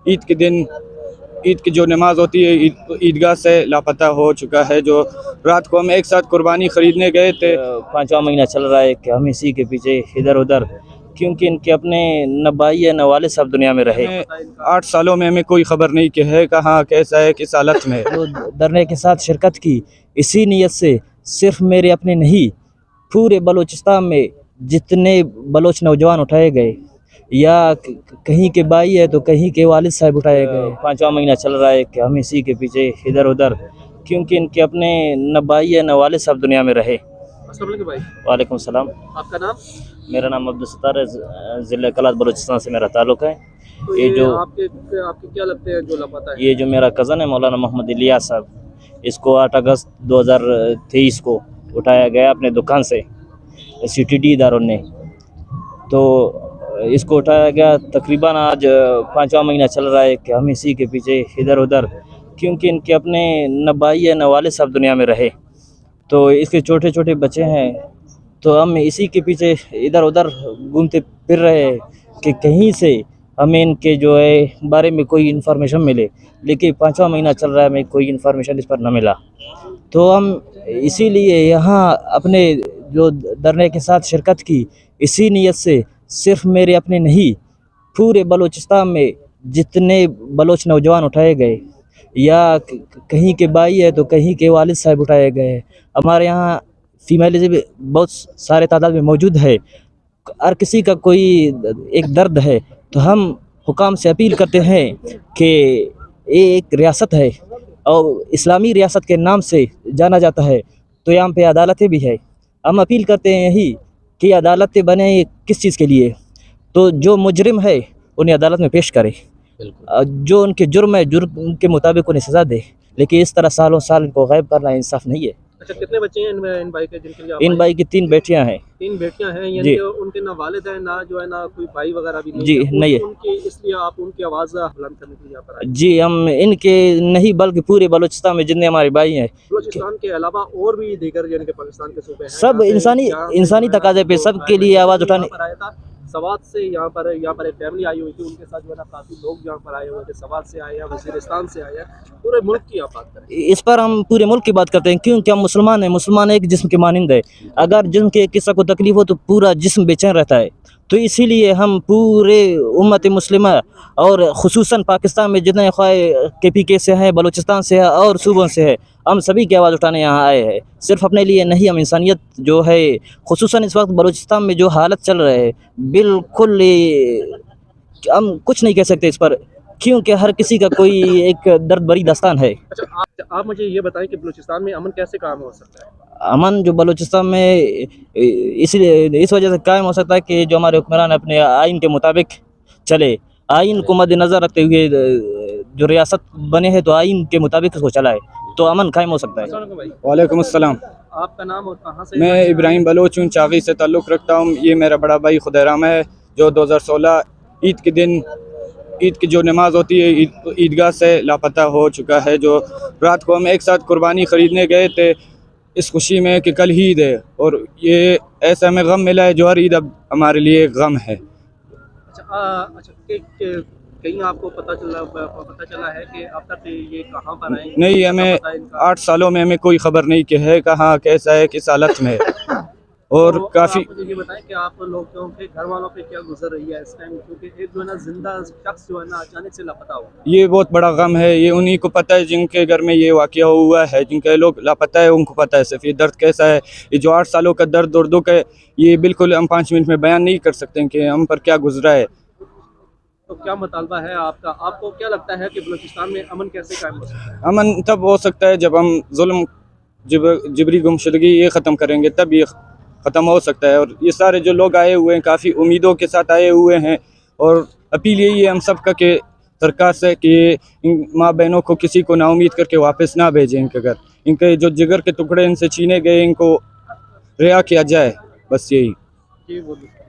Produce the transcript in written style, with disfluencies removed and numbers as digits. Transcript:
عید کے دن عید کی جو نماز ہوتی ہے عیدگاہ سے لاپتہ ہو چکا ہے، جو رات کو ہم ایک ساتھ قربانی خریدنے گئے تھے۔ 5واں مہینہ چل رہا ہے کہ ہم اسی کے پیچھے ادھر ادھر، کیونکہ ان کے اپنے نہ بھائی ہے نہ والد صاحب دنیا میں رہے۔ 8 سالوں میں ہمیں کوئی خبر نہیں کہ ہے کہاں، کیسا ہے، کس حالت میں۔ جو دھرنے کے ساتھ شرکت کی اسی نیت سے، صرف میرے اپنے نہیں، پورے بلوچستان میں جتنے بلوچ نوجوان اٹھائے گئے، یا کہیں کے بھائی ہے تو کہیں کے والد صاحب اٹھائے گئے۔ 5واں مہینہ چل رہا ہے کہ ہم اسی کے پیچھے ادھر ادھر، کیونکہ ان کے اپنے نہ بھائی ہے نہ والد صاحب دنیا میں رہے۔ السلام علیکم بھائی، وعلیکم السلام۔ آپ کا نام؟ میرا نام عبدالستار ہے، ضلع کلات بلوچستان سے میرا تعلق ہے۔ تو یہ جو آپ کے کیا لگتے ہیں جو لاپتہ ہے؟ یہ جو میرا کزن ہے مولانا محمد الیاس صاحب، اس کو 8 اگست 2023 کو اٹھایا گیا اپنے دکان سے سی ٹی ڈی اداروں نے۔ تو اس کو اٹھایا گیا تقریباً آج 5واں مہینہ چل رہا ہے کہ ہم اسی کے پیچھے ادھر ادھر، کیونکہ ان کے اپنے نہ بھائی ہے نہ والد صاحب دنیا میں رہے، تو اس کے چھوٹے چھوٹے بچے ہیں، تو ہم اسی کے پیچھے ادھر ادھر گھومتے پھر رہے ہیں کہ کہیں سے ہمیں ان کے جو ہے بارے میں کوئی انفارمیشن ملے، لیکن 5واں مہینہ چل رہا ہے ہمیں کوئی انفارمیشن اس پر نہ ملا۔ تو ہم اسی لیے یہاں اپنے جو دھرنے کے ساتھ شرکت کی اسی نیت سے، صرف میرے اپنے نہیں، پورے بلوچستان میں جتنے بلوچ نوجوان اٹھائے گئے، یا کہیں کے بھائی ہے تو کہیں کے والد صاحب اٹھائے گئے۔ ہمارے یہاں فیمیلز بھی بہت سارے تعداد میں موجود ہے، ہر کسی کا کوئی ایک درد ہے، تو ہم حکام سے اپیل کرتے ہیں کہ یہ ایک ریاست ہے اور اسلامی ریاست کے نام سے جانا جاتا ہے، تو یہاں پہ عدالتیں بھی ہے۔ ہم اپیل کرتے ہیں یہی کہ عدالتیں بنے کس چیز کے لیے، تو جو مجرم ہے انہیں عدالت میں پیش کرے، جو ان کے جرم ہے جرم کے مطابق انہیں سزا دے، لیکن اس طرح سالوں سال ان کو غائب کرنا انصاف نہیں ہے۔ اچھا، کتنے بچے ہیں ان بھائی کے جن کے لیے آپ ان بھائی کی 3 بیٹیاں ہیں۔ 3 بیٹیاں ہیں، یعنی جی کہ ان کے نہ والد ہیں نہ جو ہے نہ کوئی بھائی وغیرہ بھی نہیں جی نہیں ہے ان کی، اس لیے آپ ان کی آواز بلند کرنے کے لیے یہاں پر آئے۔ جی، ہم ان کے نہیں بلکہ پورے بلوچستان میں جتنے ہمارے بھائی ہیں، بلوچستان کے علاوہ اور بھی دیگر یعنی کہ پاکستان کے صوبے ہیں، سب انسانی تقاضے پہ سب کے لیے آواز اٹھانے۔ یہاں پر آیا تھا سوات سے، یہاں پر ایک فیملی آئی ہوئی تھی، ان کے ساتھ جو ہے نا کافی لوگ یہاں پر آئے ہوئے تھے، سوات سے آئے ہیں، وزیرستان سے آئے ہیں، پورے ملک کی آپ بات کریں۔ اس پر ہم پورے ملک کی بات کرتے ہیں، کیونکہ ہم مسلمان ہیں، مسلمان ایک جسم کے مانند ہے، اگر جسم کے ایک حصہ کو تکلیف ہو تو پورا جسم بے چین رہتا ہے، تو اسی لیے ہم پورے امت مسلمہ اور خصوصاً پاکستان میں جتنے خواہ کے پی کے سے ہیں، بلوچستان سے ہے اور صوبوں سے ہے، ہم سبھی کی آواز اٹھانے یہاں آئے ہیں، صرف اپنے لیے نہیں، ہم انسانیت جو ہے، خصوصاً اس وقت بلوچستان میں جو حالت چل رہے ہے، بالکل ہم کچھ نہیں کہہ سکتے اس پر، کیونکہ ہر کسی کا کوئی ایک درد بری داستان ہے۔ اچھا، آپ مجھے یہ بتائیں کہ بلوچستان میں امن کیسے قائم ہو سکتا ہے؟ امن جو بلوچستان میں اس وجہ سے قائم ہو سکتا ہے کہ جو ہمارے حکمران اپنے آئین کے مطابق چلے، آئین کو مد نظر رکھتے ہوئے جو ریاست بنے ہیں تو آئین کے مطابق اس کو چلائے، تو امن قائم ہو سکتا ہے۔ السلام علیکم بھائی، وعلیکم السلام۔ آپ کا نام اور کہاں سے؟ میں ابراہیم بلوچ ہوں، چاغی سے تعلق رکھتا ہوں۔ یہ میرا بڑا بھائی خدیرام ہے، جو 2016 عید کے دن عید کی جو نماز ہوتی ہے عیدگاہ سے لاپتہ ہو چکا ہے، جو رات کو ہم ایک ساتھ قربانی خریدنے گئے تھے اس خوشی میں کہ کل ہی عید ہے، اور یہ ایسا ہمیں غم ملا ہے جو ہر عید اب ہمارے لیے غم ہے۔ اچھا، کہیں آپ کو پتہ چلا ہے کہ اب تک یہ کہاں پر آئے؟ نہیں، ہمیں 8 سالوں میں ہمیں کوئی خبر نہیں کہ ہے کہاں، کیسا ہے، کس حالت میں، اور کافی آپ مجھے یہ بتائیں کہ آپ لوگوں کے گھر والوں پہ کیا گزر رہی ہے اس ٹائم، کیونکہ ایک جو ہے نا زندہ شخص جو ہے نا اچانک سے لاپتہ ہوا۔ یہ بہت بڑا غم ہے، یہ انہی کو پتہ ہے جن کے گھر میں یہ واقعہ ہوا ہے، جن کے لوگ لاپتہ ہے ان کو پتہ ہے صرف یہ درد کیسا ہے، یہ جو 8 سالوں کا درد اور دکھ ہے، یہ بالکل ہم 5 منٹ میں بیان نہیں کر سکتے کہ ہم پر کیا گزرا ہے۔ تو کیا مطالبہ ہے آپ کا؟ آپ کو کیا لگتا ہے کہ بلوچستان میں امن کیسے قائم ہو سکتا ہے؟ امن تب ہو سکتا ہے جب ہم ظلم جبری گمشدگی یہ ختم کریں گے، تب یہ ختم ہو سکتا ہے۔ اور یہ سارے جو لوگ آئے ہوئے ہیں کافی امیدوں کے ساتھ آئے ہوئے ہیں، اور اپیل یہی ہے ہم سب کا کہ سرکار سے کہ ان ماں بہنوں کو کسی کو نا امید کر کے واپس نہ بھیجیں ان کے گھر، ان کے جو جگر کے ٹکڑے ان سے چھینے گئے ان کو رہا کیا جائے، بس یہی۔ جی بولیے۔